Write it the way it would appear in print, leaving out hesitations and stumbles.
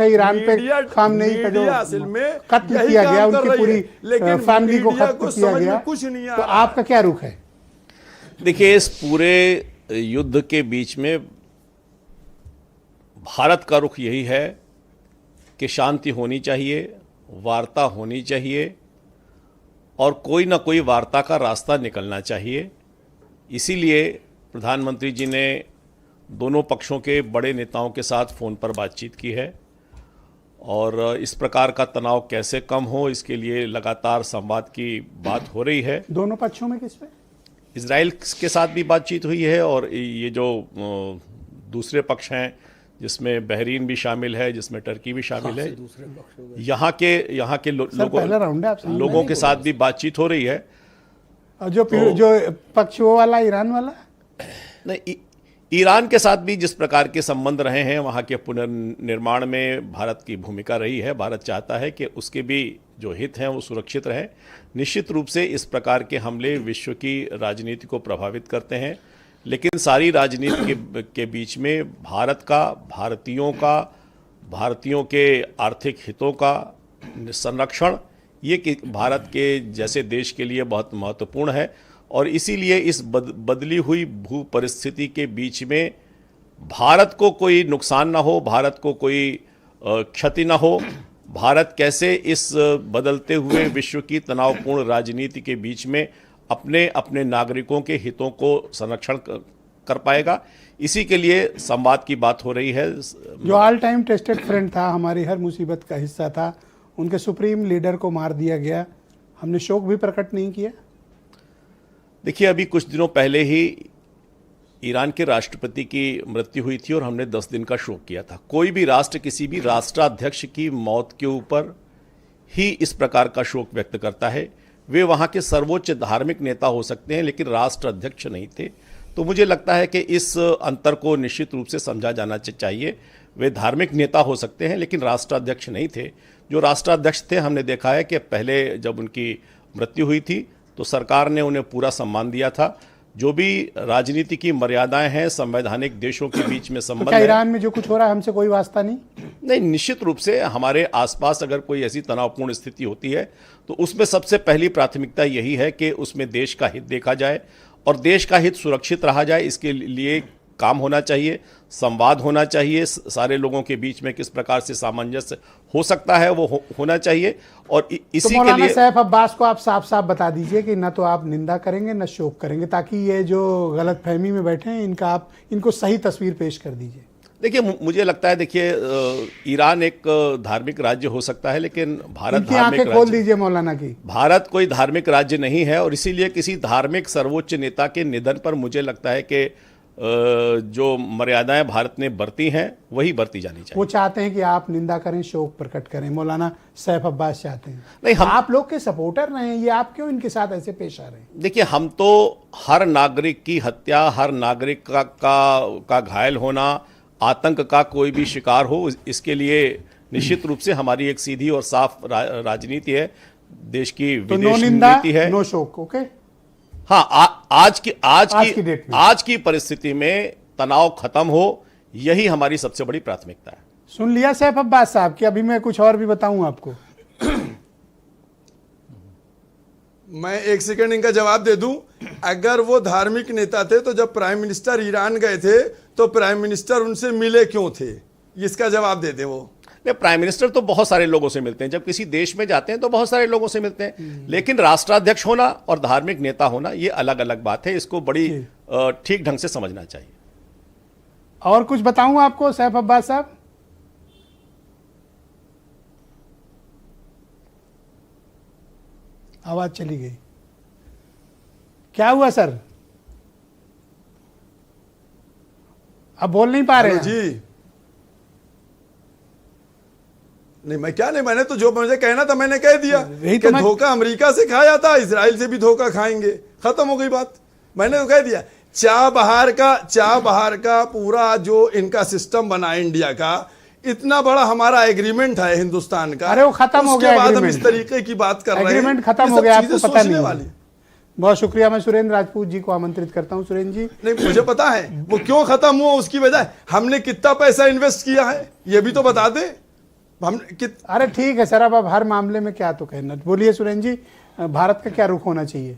Iran पे Khamenei का जो कत्ल किया गया, उनकी पूरी फैमिली को कत्ल किया गया, कुछ नहीं तो आपका क्या रुख है? देखिए, इस पूरे युद्ध के बीच में भारत का रुख यही है कि शांति होनी चाहिए, वार्ता होनी चाहिए और कोई ना कोई वार्ता का रास्ता निकलना चाहिए। इसीलिए प्रधानमंत्री जी ने दोनों पक्षों के बड़े नेताओं के साथ फ़ोन पर बातचीत की है और इस प्रकार का तनाव कैसे कम हो, इसके लिए लगातार संवाद की बात हो रही है। दोनों पक्षों में किस पे? इजराइल के साथ भी बातचीत हुई है और ये जो दूसरे पक्ष हैं जिसमें बहरीन भी शामिल है, जिसमें टर्की भी शामिल है, यहाँ के लोगों के साथ भी बातचीत हो रही है। और जो पक्ष वो वाला ईरान वाला नहीं, ईरान के साथ भी जिस प्रकार के संबंध रहे हैं, वहाँ के पुनर्निर्माण में भारत की भूमिका रही है। भारत चाहता है कि उसके भी जो हित हैं वो सुरक्षित रहें। निश्चित रूप से इस प्रकार के हमले विश्व की राजनीति को प्रभावित करते हैं, लेकिन सारी राजनीति के बीच में भारत का, भारतीयों के आर्थिक हितों का संरक्षण ये कि भारत के जैसे देश के लिए बहुत महत्वपूर्ण है। और इसीलिए इस बदली हुई भू परिस्थिति के बीच में भारत को कोई नुकसान ना हो, भारत को कोई क्षति ना हो, भारत कैसे इस बदलते हुए विश्व की तनावपूर्ण राजनीति के बीच में अपने नागरिकों के हितों को संरक्षण कर पाएगा, इसी के लिए संवाद की बात हो रही है। जो ऑल टाइम टेस्टेड फ्रेंड था, हमारी हर मुसीबत का हिस्सा था, उनके सुप्रीम लीडर को मार दिया गया, हमने शोक भी प्रकट नहीं किया। देखिए, अभी कुछ दिनों पहले ही ईरान के राष्ट्रपति की मृत्यु हुई थी और हमने 10 दिन का शोक किया था। कोई भी राष्ट्र किसी भी राष्ट्राध्यक्ष की मौत के ऊपर ही इस प्रकार का शोक व्यक्त करता है। वे वहाँ के सर्वोच्च धार्मिक नेता हो सकते हैं, लेकिन राष्ट्राध्यक्ष नहीं थे। तो मुझे लगता है कि इस अंतर को निश्चित रूप से समझा जाना चाहिए। वे धार्मिक नेता हो सकते हैं, लेकिन राष्ट्राध्यक्ष नहीं थे। जो राष्ट्राध्यक्ष थे, हमने देखा है कि पहले जब उनकी मृत्यु हुई थी तो सरकार ने उन्हें पूरा सम्मान दिया था। जो भी राजनीति की मर्यादाएं हैं, संवैधानिक देशों के बीच में संबंध है। ईरान में जो कुछ हो रहा है हमसे कोई वास्ता नहीं? निश्चित रूप से हमारे आसपास अगर कोई ऐसी तनावपूर्ण स्थिति होती है तो उसमें सबसे पहली प्राथमिकता यही है कि उसमें देश का हित देखा जाए और देश का हित सुरक्षित रहा जाए। इसके लिए काम होना चाहिए, संवाद होना चाहिए, सारे लोगों के बीच में किस प्रकार से सामंजस्य हो सकता है वो होना चाहिए। और इसी के लिए सैफ अब्बास को आप साफ साफ बता दीजिए कि न तो आप निंदा करेंगे न शोक करेंगे, ताकि ये जो गलतफहमी में बैठे हैं इनको सही तस्वीर पेश कर दीजिए। देखिए, मुझे लगता है, देखिए, ईरान एक धार्मिक राज्य हो सकता है, लेकिन भारत धार्मिक राज्य खोल दीजिए मौलाना की। भारत कोई धार्मिक राज्य नहीं है और इसीलिए किसी धार्मिक सर्वोच्च नेता के निधन पर मुझे लगता है कि जो मर्यादाएं भारत ने बरती हैं वही बरती जानी चाहिए। वो चाहते हैं कि आप निंदा करें, शोक प्रकट करें। मौलाना सैफ अब्बास चाहते हैं। नहीं, आप लोग के सपोर्टर रहे हैं, ये आप क्यों इनके साथ ऐसे पेश आ रहे हैं? देखिए, हम तो हर नागरिक की हत्या, हर नागरिक का घायल होना, आतंक का कोई भी शिकार हो, इसके लिए निश्चित रूप से हमारी एक सीधी और साफ राजनीति है, देश की विदेश नीति है। नो शोक, ओके। हाँ, आज की परिस्थिति में तनाव खत्म हो, यही हमारी सबसे बड़ी प्राथमिकता है। सुन लिया सैफ अब्बास साहब कि अभी मैं कुछ और भी बताऊं आपको। मैं एक सेकंड इनका जवाब दे दूं। अगर वो धार्मिक नेता थे तो जब प्राइम मिनिस्टर ईरान गए थे तो प्राइम मिनिस्टर उनसे मिले क्यों थे? इसका जवाब दे दे वो। प्राइम मिनिस्टर तो बहुत सारे लोगों से मिलते हैं, जब किसी देश में जाते हैं तो बहुत सारे लोगों से मिलते हैं, लेकिन राष्ट्राध्यक्ष होना और धार्मिक नेता होना ये अलग अलग बात है। इसको बड़ी ठीक ढंग से समझना चाहिए। और कुछ बताऊं आपको सैफ अब्बास साहब? आवाज चली गई, क्या हुआ सर? अब बोल नहीं पा रहे हैं जी? नहीं, मैं क्या नहीं, मैंने तो जो मुझे कहना था मैंने कह दिया कि धोखा अमेरिका से खाया था, इजराइल से भी धोखा खाएंगे, खत्म हो गई बात। मैंने तो कह दिया। चाह बहार का पूरा जो इनका सिस्टम बना इंडिया का, इतना बड़ा हमारा एग्रीमेंट है हिंदुस्तान का। अरे वो खत्म हो गया, उसके बाद हम इस तरीके की बात कर रहे हैं। एग्रीमेंट खत्म हो गया, आपको पता नहीं। बहुत शुक्रिया। मैं सुरेंद्र राजपूत जी को आमंत्रित करता हूं। सुरेंद्र जी, नहीं, मुझे पता है वो क्यों खत्म हुआ, उसकी वजह हमने कितना पैसा इन्वेस्ट किया है, ये भी तो बता दे। हम अरे ठीक है सर, अब हर मामले में क्या तो कहना। बोलिए सुरेंद्र जी, भारत का क्या रुख होना चाहिए?